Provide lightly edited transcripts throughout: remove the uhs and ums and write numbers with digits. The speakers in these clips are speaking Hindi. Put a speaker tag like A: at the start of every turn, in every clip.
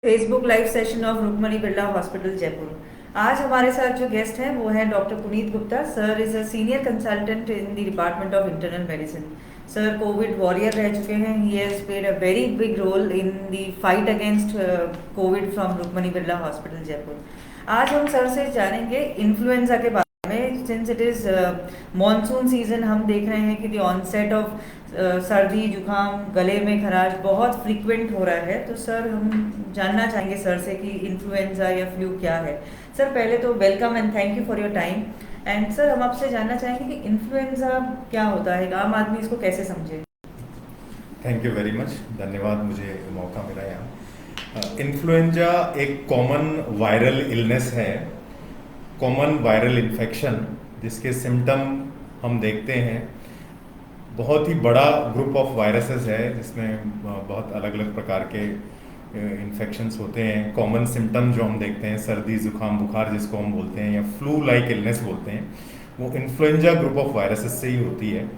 A: Facebook live session of Rukmani Birla hospital Jaipur. आज हमारे साथ जो गेस्ट हैं वो है doctor Puneet Gupta. Sir is a senior consultant in the department of internal medicine. Sir covid warrior रह चुके हैं। He has played a very big role in the fight against covid from Rukmani Birla hospital Jaipur. आज हम सर से जानेंगे इन्फ्लुएंजा के बारे में। Since it is monsoon season, हम देख रहे हैं कि द ऑनसेट ऑफ सर्दी जुकाम गले में खराश बहुत फ्रीक्वेंट हो रहा है। तो सर हम जानना चाहेंगे सर से कि इन्फ्लुएंजा या फ्लू क्या है। सर पहले तो welcome and thank you for your time. And sir हम आपसे जानना चाहेंगे कि इन्फ्लुएंजा क्या होता है, आम आदमी इसको कैसे समझे।
B: थैंक यू वेरी मच, धन्यवाद मुझे मौका मिला यहाँ। इन्फ्लुएंजा एक कॉमन वायरल इलनेस है, कॉमन वायरल इन्फेक्शन जिसके सिम्टम हम देखते हैं। बहुत ही बड़ा ग्रुप ऑफ वायरसेस है जिसमें बहुत अलग अलग प्रकार के इन्फेक्शंस होते हैं। कॉमन सिम्टम जो हम देखते हैं, सर्दी जुकाम बुखार जिसको हम बोलते हैं या फ्लू लाइक इलनेस बोलते हैं, वो इन्फ्लुएंजा ग्रुप ऑफ वायरसेस से ही होती है।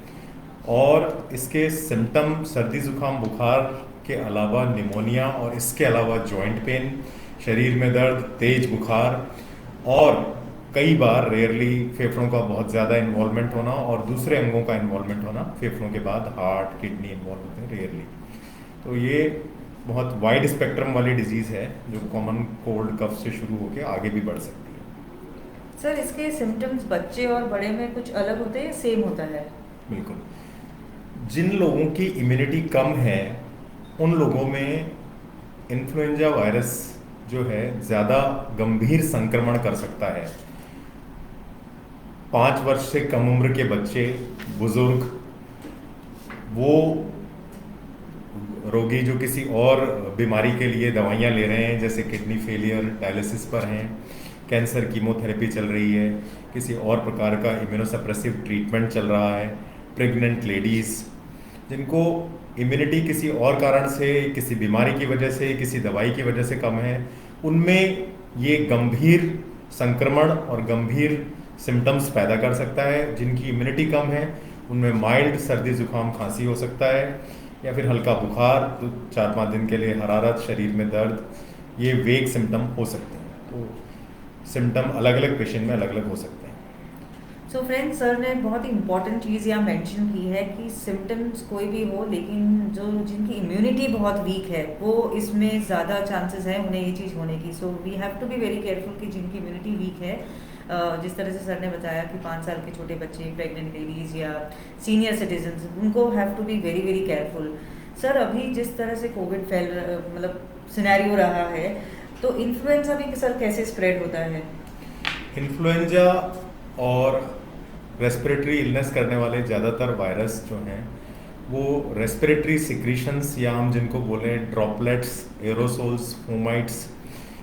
B: और इसके सिम्टम सर्दी जुकाम बुखार के अलावा निमोनिया और इसके अलावा जॉइंट पेन, शरीर में दर्द, तेज बुखार और कई बार रेयरली फेफड़ों का बहुत ज़्यादा इन्वॉल्वमेंट होना और दूसरे अंगों का इन्वॉल्वमेंट होना, फेफड़ों के बाद हार्ट किडनी इन्वॉल्व होते हैं रेयरली। तो ये बहुत वाइड स्पेक्ट्रम वाली डिजीज़ है जो कॉमन कोल्ड कफ से शुरू होकर आगे भी बढ़ सकती है।
A: सर इसके सिम्टम्स बच्चे और बड़े में कुछ अलग होते हैं या सेम होता है?
B: बिल्कुल, जिन लोगों की इम्यूनिटी कम है उन लोगों में इन्फ्लुएंजा वायरस जो है ज़्यादा गंभीर संक्रमण कर सकता है। 5 वर्ष से कम उम्र के बच्चे, बुजुर्ग, वो रोगी जो किसी और बीमारी के लिए दवाइयाँ ले रहे हैं, जैसे किडनी फेलियर, डायलिसिस पर हैं, कैंसर कीमोथेरेपी चल रही है, किसी और प्रकार का इम्यूनोसप्रेसिव ट्रीटमेंट चल रहा है, प्रेग्नेंट लेडीज़ जिनको इम्यूनिटी किसी और कारण से, किसी बीमारी की वजह से, किसी दवाई की वजह से कम है, उनमें ये गंभीर संक्रमण और गंभीर सिम्टम्स पैदा कर सकता है। जिनकी इम्यूनिटी कम है उनमें माइल्ड सर्दी जुकाम खांसी हो सकता है या फिर हल्का बुखार, 4-5 दिन के लिए हरारत, शरीर में दर्द, ये वेग सिम्टम हो सकते हैं। तो सिम्टम अलग अलग पेशेंट में अलग अलग हो सकते हैं।
A: सो फ्रेंड्स, सर ने बहुत ही इंपॉर्टेंट चीज़ यहाँ मेंशन की है कि सिम्टम्स कोई भी हो, लेकिन जो जिनकी इम्यूनिटी बहुत वीक है वो इसमें ज़्यादा चांसेस हैं उन्हें ये चीज़ होने की। So we have to be very careful कि जिनकी इम्यूनिटी वीक है, जिस तरह से सर ने बताया कि 5 साल के छोटे बच्चे, प्रेग्नेंट लेडीज़ या सीनियर सिटीजन्स, उनको have to be very very careful. Sir अभी जिस तरह से कोविड फैल मतलब सिनेरियो रहा है, तो इन्फ्लुएंजा भी सर कैसे स्प्रेड होता है?
B: इन्फ्लुएंजा और रेस्पिरेटरी इलनेस करने वाले ज़्यादातर वायरस जो हैं वो रेस्पिरेटरी सिक्रीशंस या हम जिनको बोलें ड्रॉपलेट्स, एरोसोल्स, फोमाइट्स,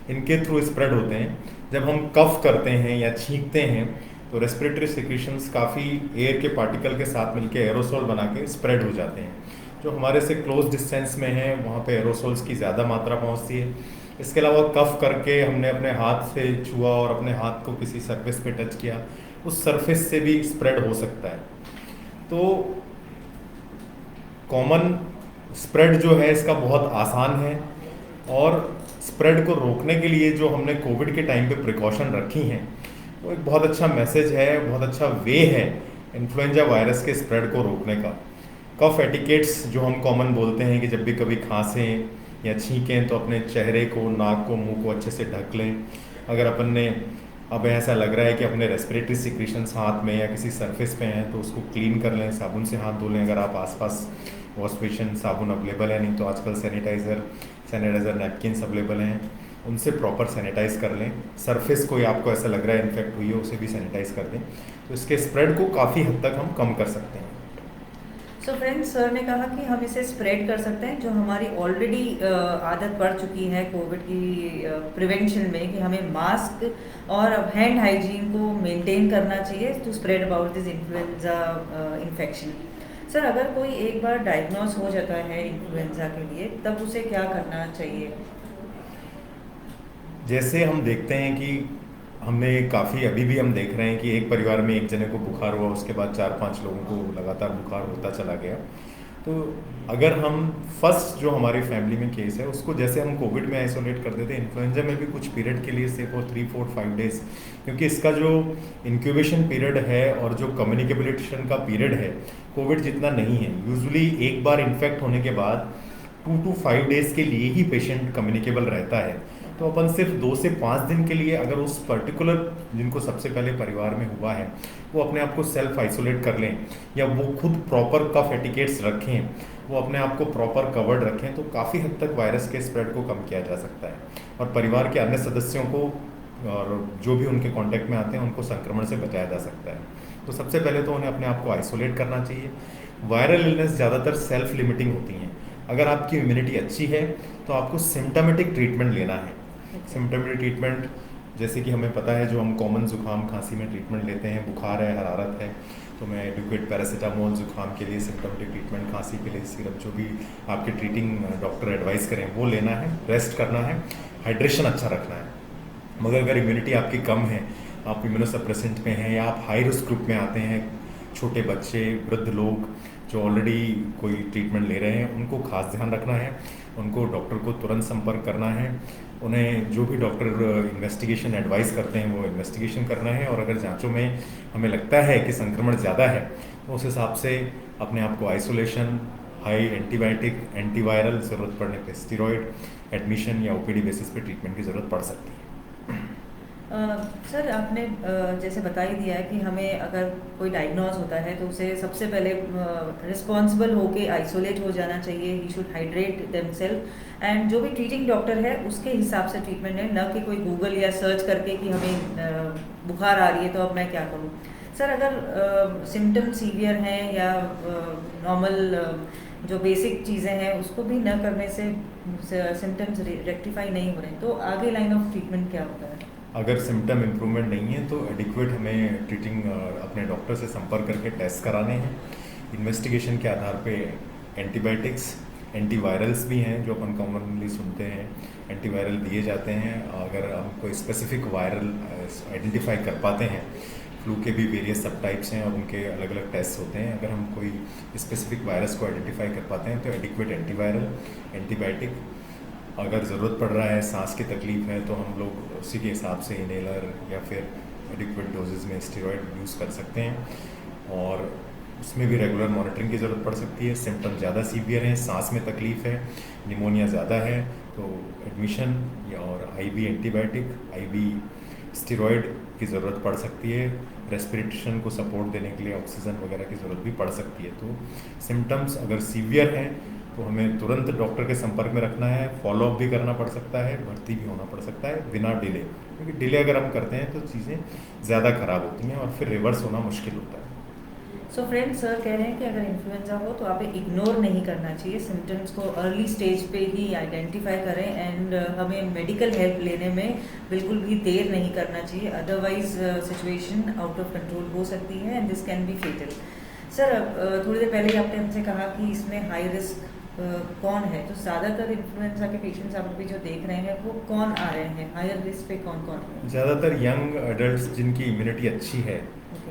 B: इनके थ्रू स्प्रेड होते हैं। जब हम कफ करते हैं या छींकते हैं तो रेस्पिरेटरी सिक्रीशंस काफ़ी एयर के पार्टिकल के साथ मिलकर एरोसोल बना के स्प्रेड हो जाते हैं। जो हमारे से क्लोज डिस्टेंस में है वहाँ पे एरोसोल्स की ज़्यादा मात्रा पहुँचती है। इसके अलावा कफ करके हमने अपने हाथ से छुआ और अपने हाथ को किसी सरफेस पे टच किया, उस सरफेस से भी स्प्रेड हो सकता है। तो कॉमन स्प्रेड जो है इसका बहुत आसान है और स्प्रेड को रोकने के लिए जो हमने कोविड के टाइम पे प्रिकॉशन रखी हैं वो एक बहुत अच्छा मैसेज है, बहुत अच्छा वे है इन्फ्लुएंजा वायरस के स्प्रेड को रोकने का। कफ एटिकेट्स जो हम कॉमन बोलते हैं कि जब भी कभी खांसें या छींकें तो अपने चेहरे को, नाक को, मुंह को अच्छे से ढक लें। अगर अपन ने अब ऐसा लग रहा है कि अपने रेस्पिरेटरी सिक्रीशंस हाथ में या किसी सरफेस पे हैं तो उसको क्लीन कर लें, साबुन से हाथ धो लें। अगर आप आसपास वॉश बेसिन, साबुन अवेलेबल है, नहीं तो आजकल सैनिटाइज़र नैपकिन्स अवेलेबल हैं, उनसे प्रॉपर सैनिटाइज कर लें। सरफेस कोई आपको ऐसा लग रहा है इन्फेक्ट हुई है उसे भी सैनिटाइज कर दें, तो इसके स्प्रेड को काफ़ी हद तक हम कम कर सकते हैं।
A: सो फ्रेंड्स, सर ने कहा कि हम इसे स्प्रेड कर सकते हैं। जो हमारी ऑलरेडी आदत पड़ चुकी है कोविड की प्रिवेंशन में कि हमें मास्क और हैंड हाइजीन को मेंटेन करना चाहिए to spread about this influenza infection. Sir अगर कोई एक बार डायग्नोस हो जाता है इन्फ्लुएंजा के लिए, तब उसे क्या करना चाहिए?
B: जैसे हम देखते हैं कि हमने काफ़ी अभी भी हम देख रहे हैं कि एक परिवार में एक जने को बुखार हुआ, उसके बाद 4-5 लोगों को लगातार बुखार होता चला गया। तो अगर हम फर्स्ट जो हमारी फैमिली में केस है उसको जैसे हम कोविड में आइसोलेट कर देते हैं, इन्फ्लुएंजा में भी कुछ पीरियड के लिए से फॉर 3 4 5 डेज, क्योंकि इसका जो इंक्यूबेशन पीरियड है और जो कम्युनिकेबिलिटेशन का पीरियड है कोविड जितना नहीं है। यूजुअली एक बार इन्फेक्ट होने के बाद 2 to 5 डेज के लिए ही पेशेंट कम्युनिकेबल रहता है। तो अपन सिर्फ 2 से 5 दिन के लिए अगर उस पर्टिकुलर जिनको सबसे पहले परिवार में हुआ है वो अपने आप को सेल्फ आइसोलेट कर लें, या वो खुद प्रॉपर कफ एटिकेट्स रखें, वो अपने आप को प्रॉपर कवर्ड रखें, तो काफ़ी हद तक वायरस के स्प्रेड को कम किया जा सकता है और परिवार के अन्य सदस्यों को और जो भी उनके कांटेक्ट में आते हैं उनको संक्रमण से बचाया जा सकता है। तो सबसे पहले तो उन्हें अपने आप को आइसोलेट करना चाहिए। वायरल इलनेस ज़्यादातर सेल्फ लिमिटिंग होती हैं। अगर आपकी इम्यूनिटी अच्छी है तो आपको सिम्टमेटिक ट्रीटमेंट लेना है। सिम्टमेटिक ट्रीटमेंट जैसे कि हमें पता है जो हम कॉमन जुकाम खांसी में ट्रीटमेंट लेते हैं, बुखार है, हरारत है, तो मैं एडुकेट पैरासीटामोल जुकाम के लिए, सिम्टमेटिक ट्रीटमेंट खांसी के लिए सिरप जो भी आपके ट्रीटिंग डॉक्टर एडवाइस करें वो लेना है, रेस्ट करना है, हाइड्रेशन अच्छा रखना है। मगर अगर इम्यूनिटी आपकी कम है, आप इम्यूनोसप्रेसेंट में हैं या आप हाई रिस्क ग्रुप में आते हैं, छोटे बच्चे, वृद्ध लोग जो ऑलरेडी कोई ट्रीटमेंट ले रहे हैं, उनको खास ध्यान रखना है, उनको डॉक्टर को तुरंत संपर्क करना है, उन्हें जो भी डॉक्टर इन्वेस्टिगेशन एडवाइस करते हैं वो इन्वेस्टिगेशन करना है, और अगर जांचों में हमें लगता है कि संक्रमण ज़्यादा है तो उस हिसाब से अपने आप को आइसोलेशन, हाई एंटीबायोटिक, एंटीवायरल, ज़रूरत पड़ने पे स्टीरॉयड, एडमिशन या ओपीडी बेसिस पे ट्रीटमेंट की ज़रूरत पड़ सकती है।
A: सर आपने जैसे बता ही दिया है कि हमें अगर कोई डायग्नोज होता है तो उसे सबसे पहले रिस्पॉन्सिबल होके आइसोलेट हो जाना चाहिए। He should hydrate themselves and जो भी ट्रीटिंग डॉक्टर है उसके हिसाब से ट्रीटमेंट है, न कि कोई गूगल या सर्च करके कि हमें बुखार आ रही है तो अब मैं क्या करूँ। सर अगर सिम्टम सीवियर हैं या नॉर्मल जो बेसिक चीज़ें हैं उसको भी न करने से सिम्टम्स रेक्टिफाई नहीं हो रहे तो आगे लाइन ऑफ ट्रीटमेंट क्या होता है?
B: अगर सिम्टम इम्प्रूवमेंट नहीं है तो एडिक्वेट हमें ट्रीटिंग अपने डॉक्टर से संपर्क करके टेस्ट कराने हैं। इन्वेस्टिगेशन के आधार पे एंटीबायोटिक्स, एंटीवायरल्स भी हैं जो अपन कॉमनली सुनते हैं, एंटीवायरल दिए जाते हैं। अगर हम कोई स्पेसिफिक वायरल आइडेंटिफाई कर पाते हैं, फ्लू के भी वेरियस सब टाइप्स हैं और उनके अलग अलग टेस्ट होते हैं, अगर हम कोई स्पेसिफिक वायरस को आइडेंटिफाई कर पाते हैं तो एडिक्वेट एंटीवायरल, एंटीबायोटिक। अगर ज़रूरत पड़ रहा है, सांस की तकलीफ है, तो हम लोग उसी के हिसाब से इनहेलर या फिर एडिक्वेट डोजेज़ में स्टेरॉयड यूज़ कर सकते हैं और उसमें भी रेगुलर मॉनिटरिंग की ज़रूरत पड़ सकती है। सिम्टम ज़्यादा सीवियर हैं, सांस में तकलीफ है, निमोनिया ज़्यादा है तो एडमिशन या और आईवी एंटीबायोटिक, आईवी स्टेरॉयड की ज़रूरत पड़ सकती है। रेस्पिरेशन को सपोर्ट देने के लिए ऑक्सीजन वगैरह की ज़रूरत भी पड़ सकती है। तो सिम्टम्स अगर सीवियर हैं तो हमें तुरंत डॉक्टर के संपर्क में रखना है, फॉलोअप भी करना पड़ सकता है, भर्ती भी होना पड़ सकता है बिना डिले, क्योंकि डिले अगर हम करते हैं तो चीज़ें ज़्यादा ख़राब होती हैं और फिर रिवर्स होना मुश्किल होता है।
A: सो फ्रेंड्स सर कह रहे हैं कि अगर इन्फ्लुएंजा हो तो आप इग्नोर नहीं करना चाहिए, सिम्टम्स को अर्ली स्टेज पे ही आइडेंटिफाई करें एंड हमें मेडिकल हेल्प लेने में बिल्कुल भी देर नहीं करना चाहिए, otherwise situation out of control हो सकती है and this can be fatal. Sir थोड़ी देर पहले आपने हमसे कहा कि इसमें हाई रिस्क कौन है, तो ज़्यादातर इन्फ्लुएंजा के पेशेंट्स आप अभी जो देख रहे हैं वो कौन आ रहे हैं, हायर रिस्क पे कौन कौन है?
B: ज़्यादातर यंग एडल्ट जिनकी इम्यूनिटी अच्छी है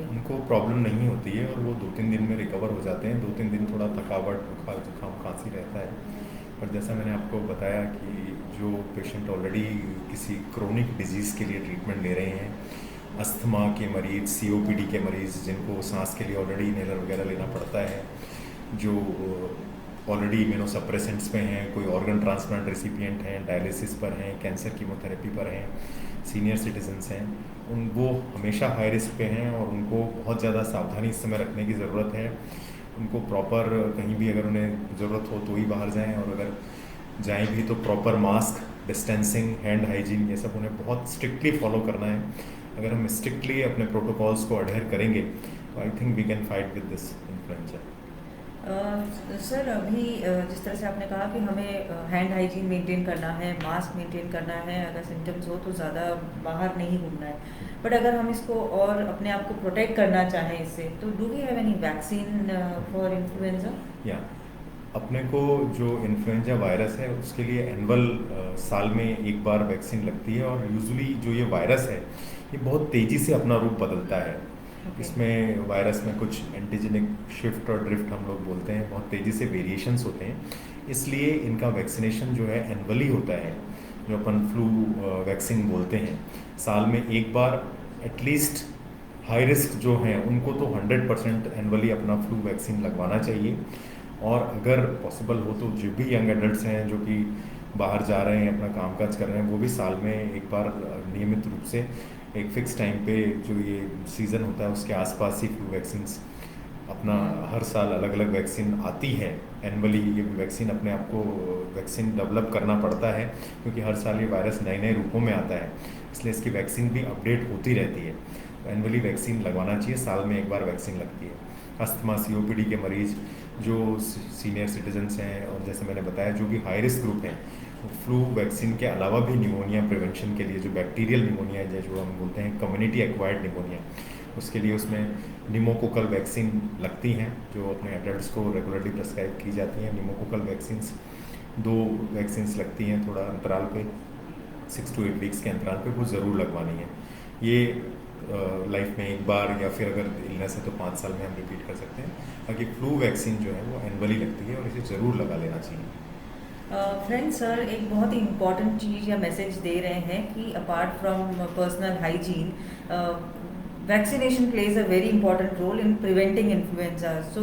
B: उनको प्रॉब्लम नहीं होती है और वो 2-3 दिन में रिकवर हो जाते हैं। 2-3 दिन थोड़ा थकावट, बुखार, जुकाम, खांसी रहता है, पर जैसा मैंने आपको बताया कि जो पेशेंट ऑलरेडी किसी क्रोनिक डिजीज़ के लिए ट्रीटमेंट ले रहे हैं, अस्थमा के मरीज़, सीओपीडी के मरीज़ जिनको सांस के लिए ऑलरेडी इनहेलर वगैरह लेना पड़ता है, जो ऑलरेडी इम्यूनोसप्रेसेंट्स में हैं, कोई ऑर्गन ट्रांसप्लांट रेसिपिएंट हैं, डायलिसिस पर हैं, कैंसर कीमोथेरेपी पर हैं, सीनियर सिटीजन्स हैं, वो हमेशा हाई रिस्क पे हैं और उनको बहुत ज़्यादा सावधानी इस समय रखने की ज़रूरत है। उनको प्रॉपर कहीं भी अगर उन्हें ज़रूरत हो तो ही बाहर जाएं और अगर जाएं भी तो proper mask, distancing, hand hygiene, ये सब उन्हें बहुत स्ट्रिक्टली फॉलो करना है। अगर हम स्ट्रिक्टली अपने प्रोटोकॉल्स को अडहेर करेंगे तो I think we can fight with this influenza.
A: Sir अभी जिस तरह से आपने कहा कि हमें हैंड हाइजीन मेंटेन करना है, मास्क मेंटेन करना है, अगर सिम्टम्स हो तो ज़्यादा बाहर नहीं घूमना है, बट अगर हम इसको और अपने आप को प्रोटेक्ट करना चाहें इससे तो do we have any vaccine for influenza?
B: या अपने को जो इन्फ्लुएंजा वायरस है उसके लिए एनुअल साल में एक बार वैक्सीन लगती है और यूजुअली जो ये वायरस है ये बहुत तेज़ी से अपना रूप बदलता है।
A: Okay.
B: इसमें वायरस में कुछ एंटीजेनिक शिफ्ट और ड्रिफ्ट हम लोग बोलते हैं, बहुत तेज़ी से वेरिएशंस होते हैं, इसलिए इनका वैक्सीनेशन जो है एनुअली होता है, जो अपन फ्लू वैक्सीन बोलते हैं। साल में एक बार एटलीस्ट हाई रिस्क जो हैं उनको तो 100% एनुअली अपना फ्लू वैक्सीन लगवाना चाहिए। और अगर पॉसिबल हो तो जो भी यंग एडल्ट्स हैं जो कि बाहर जा रहे हैं, अपना कामकाज कर रहे हैं, वो भी साल में एक बार नियमित रूप से एक फिक्स टाइम पे जो ये सीज़न होता है उसके आसपास ही फ्लू वैक्सीन्स अपना, हर साल अलग अलग वैक्सीन आती है एनुअली। ये वैक्सीन अपने आप को वैक्सीन डेवलप करना पड़ता है क्योंकि हर साल ये वायरस नए नए रूपों में आता है, इसलिए इसकी वैक्सीन भी अपडेट होती रहती है। तो एनुअली वैक्सीन लगवाना चाहिए, साल में एक बार वैक्सीन लगती है। अस्थमा, COPD के मरीज, जो सीनियर सिटीजन्स हैं, और जैसे मैंने बताया जो भी हाई रिस्क ग्रुप हैं, फ्लू वैक्सीन के अलावा भी निमोनिया प्रिवेंशन के लिए जो बैक्टीरियल निमोनिया है, जो हम बोलते हैं कम्युनिटी एक्वायर्ड निमोनिया, उसके लिए उसमें निमोकोकल वैक्सीन लगती हैं जो अपने एडल्ट्स को रेगुलरली प्रेस्क्राइब की जाती हैं। निमोकोकल वैक्सीन्स 2 वैक्सीन्स लगती हैं थोड़ा अंतराल पे, 6 to 8 वीक्स के अंतराल पे, वो ज़रूर लगवानी है। ये लाइफ में एक बार, या फिर अगर इलनेस है तो 5 साल में हम रिपीट कर सकते हैं। बाकी फ्लू वैक्सीन जो है वो एनुअली लगती है और इसे ज़रूर लगा लेना चाहिए।
A: फ्रेंड्स, सर एक बहुत ही इम्पॉर्टेंट चीज़ या मैसेज दे रहे हैं कि apart from personal hygiene, vaccination plays a very important role in preventing influenza. So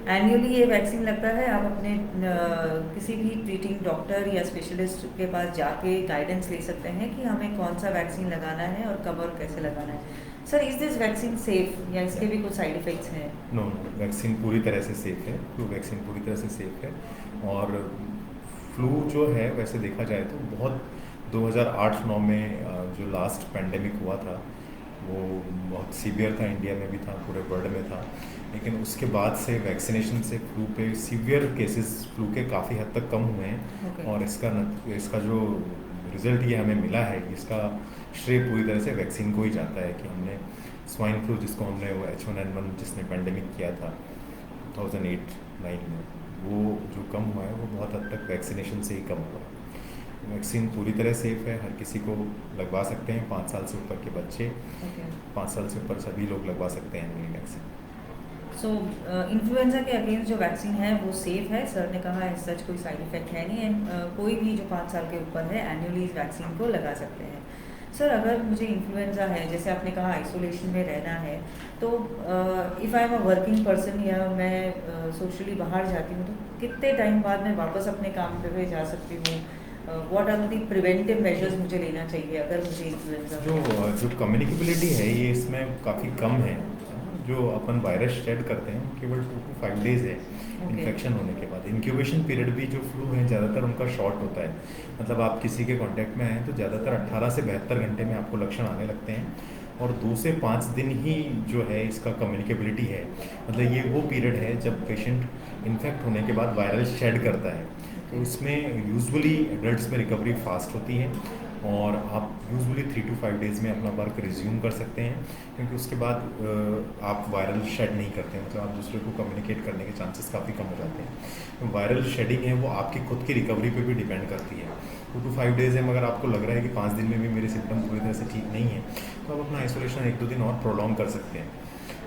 A: annually ये वैक्सीन लगता है, आप अपने किसी भी ट्रीटिंग डॉक्टर या स्पेशलिस्ट के पास जाके गाइडेंस ले सकते हैं कि हमें कौन सा वैक्सीन लगाना है और कब और कैसे लगाना है। Sir, is this vaccine safe या इसके भी कुछ साइड इफ़ेक्ट्स हैं?
B: नो, वैक्सीन पूरी तरह से सेफ़ है, फ्लू वैक्सीन पूरी तरह से सेफ़ है। और फ्लू जो है वैसे देखा जाए तो बहुत 2008-9 में जो लास्ट पैंडेमिक हुआ था वो बहुत सीवियर था, इंडिया में भी था, पूरे वर्ल्ड में था। लेकिन उसके बाद से वैक्सीनेशन से फ्लू पे सीवियर केसेस फ्लू के काफ़ी हद तक कम हुए हैं।
A: Okay.
B: और इसका जो रिज़ल्ट ये हमें मिला है, इसका श्रेय पूरी तरह से वैक्सीन को ही जाता है कि हमने स्वाइन फ्लू, जिसको हमने वो H1N1 जिसने पैंडेमिक किया था 2008-9 में, वो जो कम हुआ है वो बहुत हद तक वैक्सीनेशन से ही कम हुआ है। वैक्सीन पूरी तरह सेफ़ है, हर किसी को लगवा सकते हैं, 5 साल से ऊपर के बच्चे,
A: Okay.
B: 5 साल से ऊपर सभी लोग लगवा सकते हैं एनुअली वैक्सीन।
A: सो इन्फ्लुएंजा के अगेंस्ट जो वैक्सीन है वो सेफ है, सर ने कहा है, सच कोई साइड इफेक्ट है नहीं है। कोई भी जो 5 साल के ऊपर है एनुअली इस वैक्सीन को लगा सकते हैं। सर, अगर मुझे इन्फ्लुएंजा है, जैसे आपने कहा आइसोलेशन में रहना है, तो if I am a working person या मैं सोशली बाहर जाती हूँ, तो कितने टाइम बाद मैं वापस अपने काम पे जा सकती हूँ? What are the preventive measures मुझे लेना चाहिए अगर मुझे इन्फ्लुएंजा
B: जो कम्युनिकेबिलिटी है ये इसमें काफ़ी कम है। जो अपन वायरस शेड करते हैं केवल 2 to 5 डेज़ है इन्फेक्शन होने के बाद। इंक्यूबेशन पीरियड भी जो फ्लू है ज़्यादातर उनका शॉर्ट होता है, मतलब आप किसी के कांटेक्ट में आए तो ज़्यादातर 18 से 72 घंटे में आपको लक्षण आने लगते हैं, और 2 से 5 दिन ही जो है इसका कम्युनिकेबिलिटी है। मतलब ये वो पीरियड है जब पेशेंट इन्फेक्ट होने के बाद वायरल शेड करता है, तो इसमें यूजुअली एडल्ट्स में रिकवरी फास्ट होती है और आप यूजुअली 3 to 5 डेज़ में अपना वर्क रिज्यूम कर सकते हैं, क्योंकि उसके बाद आप वायरल शेड नहीं करते, मतलब आप दूसरे को कम्युनिकेट करने के चांसेस काफ़ी कम हो जाते हैं। तो वायरल शेडिंग है वो आपकी खुद की रिकवरी पे भी डिपेंड करती है। 2 to 5 डेज़ है, मगर आपको लग रहा है कि 5 दिन में भी मेरे सिम्टम पूरी तरह से ठीक नहीं है, तो आप अपना आइसोलेशन 1-2 दिन और प्रोलॉन्ग कर सकते हैं।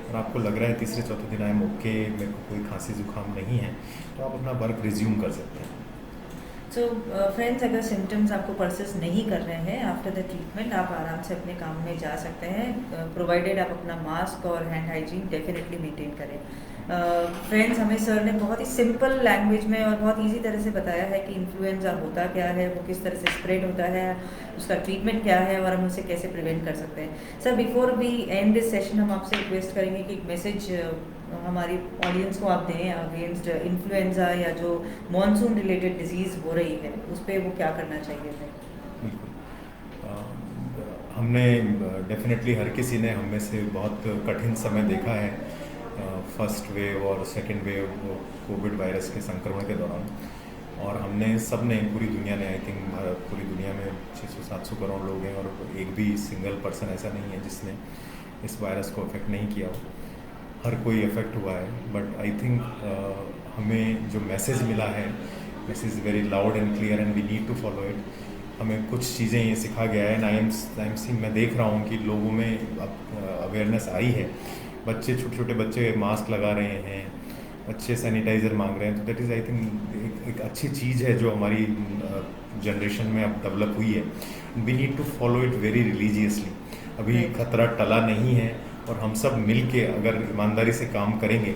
B: और आपको लग रहा है तीसरे चौथे दिन आई एम ओके, मेरे को कोई खांसी जुकाम नहीं है, तो आप अपना वर्क रिज्यूम कर सकते हैं।
A: सो फ्रेंड्स, अगर सिम्टम्स आपको परसिस्ट नहीं कर रहे हैं आफ्टर द ट्रीटमेंट, आप आराम से अपने काम में जा सकते हैं, प्रोवाइडेड आप अपना मास्क और हैंड हाइजीन डेफिनेटली मेंटेन करें। फ्रेंड्स, हमें सर ने बहुत ही सिंपल लैंग्वेज में और बहुत इजी तरह से बताया है कि इन्फ्लुएंजा होता क्या है, वो किस तरह से स्प्रेड होता है, उसका ट्रीटमेंट क्या है और हम उसे कैसे प्रिवेंट कर सकते हैं। Sir, before we end this session, हम आपसे रिक्वेस्ट करेंगे कि एक मैसेज हमारी ऑडियंस को आप दें अगेंस्ट इन्फ्लुएंजा या जो मॉनसून रिलेटेड डिजीज़ हो रही है, उस पर वो क्या करना चाहिए है?
B: बिल्कुल, हमने डेफिनेटली हर किसी ने हम में से बहुत कठिन समय देखा है, फर्स्ट वेव और सेकेंड वेव कोविड वायरस के संक्रमण के दौरान, और हमने सब ने, पूरी दुनिया ने, आई थिंक पूरी दुनिया में 600-700 करोड़ लोग हैं और एक भी सिंगल पर्सन ऐसा नहीं है जिसने इस वायरस को अफेक्ट नहीं किया हो, हर कोई इफेक्ट हुआ है। बट आई थिंक हमें जो मैसेज मिला है, this is very loud and clear and we need to follow it. हमें कुछ चीज़ें ये सिखा गया है, मैं देख रहा हूँ कि लोगों में अब अवेयरनेस आई है बच्चे, छोटे छोटे बच्चे मास्क लगा रहे हैं, अच्छे सैनिटाइज़र मांग रहे हैं, तो दैट इज़ आई थिंक एक अच्छी चीज़ है जो हमारी जनरेशन में अब डेवलप हुई है. We need to follow it very religiously. अभी
A: Right.
B: खतरा टला नहीं है, और हम सब मिल के अगर ईमानदारी से काम करेंगे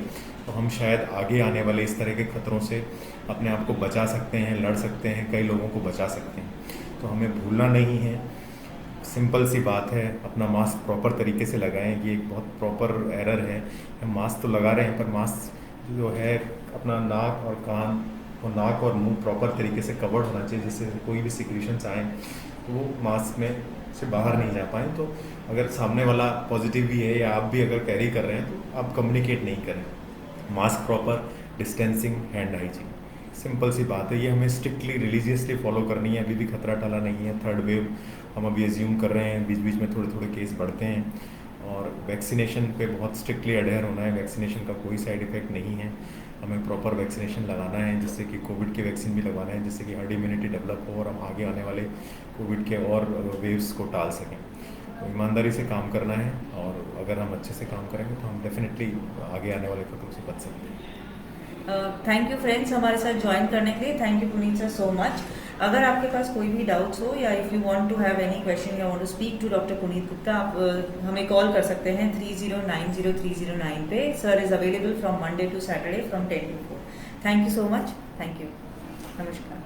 B: तो हम शायद आगे आने वाले इस तरह के खतरों से अपने आप को बचा सकते हैं, लड़ सकते हैं, कई लोगों को बचा सकते हैं. तो हमें भूलना नहीं है. सिंपल सी बात है, अपना मास्क प्रॉपर तरीके से लगाएं. ये एक बहुत प्रॉपर एरर है. हम मास्क तो लगा रहे हैं, पर मास्क जो है अपना नाक और कान और नाक और मुंह प्रॉपर तरीके से कवर्ड होना चाहिए, जिससे कोई भी सिक्रीशंस आए तो वो मास्क में से बाहर नहीं जा पाएँ. तो अगर सामने वाला पॉजिटिव भी है या आप भी अगर कैरी कर रहे हैं तो आप कम्युनिकेट नहीं करें. Mask proper, distancing, hand hygiene, simple सी बात है. ये हमें स्ट्रिक्टली रिलीजियसली फॉलो करनी है. अभी भी खतरा टला नहीं है. थर्ड वेव हम अभी एज्यूम कर रहे हैं, बीच बीच में थोड़े थोड़े केस बढ़ते हैं. और वैक्सीनेशन पे बहुत स्ट्रिक्टली अडेयर होना है. वैक्सीनेशन का कोई साइड इफ़ेक्ट नहीं है. हमें प्रॉपर वैक्सीनेशन लगाना है, जिससे कि कोविड की वैक्सीन भी लगाना है, जिससे कि हर्ड इम्यूनिटी डेवलप हो और हम आगे आने वाले कोविड के और वेव्स को टाल सकें. तो ईमानदारी से काम करना है, और अगर हम अच्छे से काम करेंगे तो हम डेफिनेटली आगे आने वाले खतरों से बच सकते हैं.
A: थैंक यू फ्रेंड्स हमारे साथ ज्वाइन करने के लिए. Thank you Puneet sir so much. अगर आपके पास कोई भी डाउट्स हो या if you want to have any question या want to speak to doctor Puneet Gupta, आप हमें कॉल कर सकते हैं 30900309 पे. Sir is available from Monday to Saturday from 10 to 4. Thank you so much. Thank you. नमस्कार.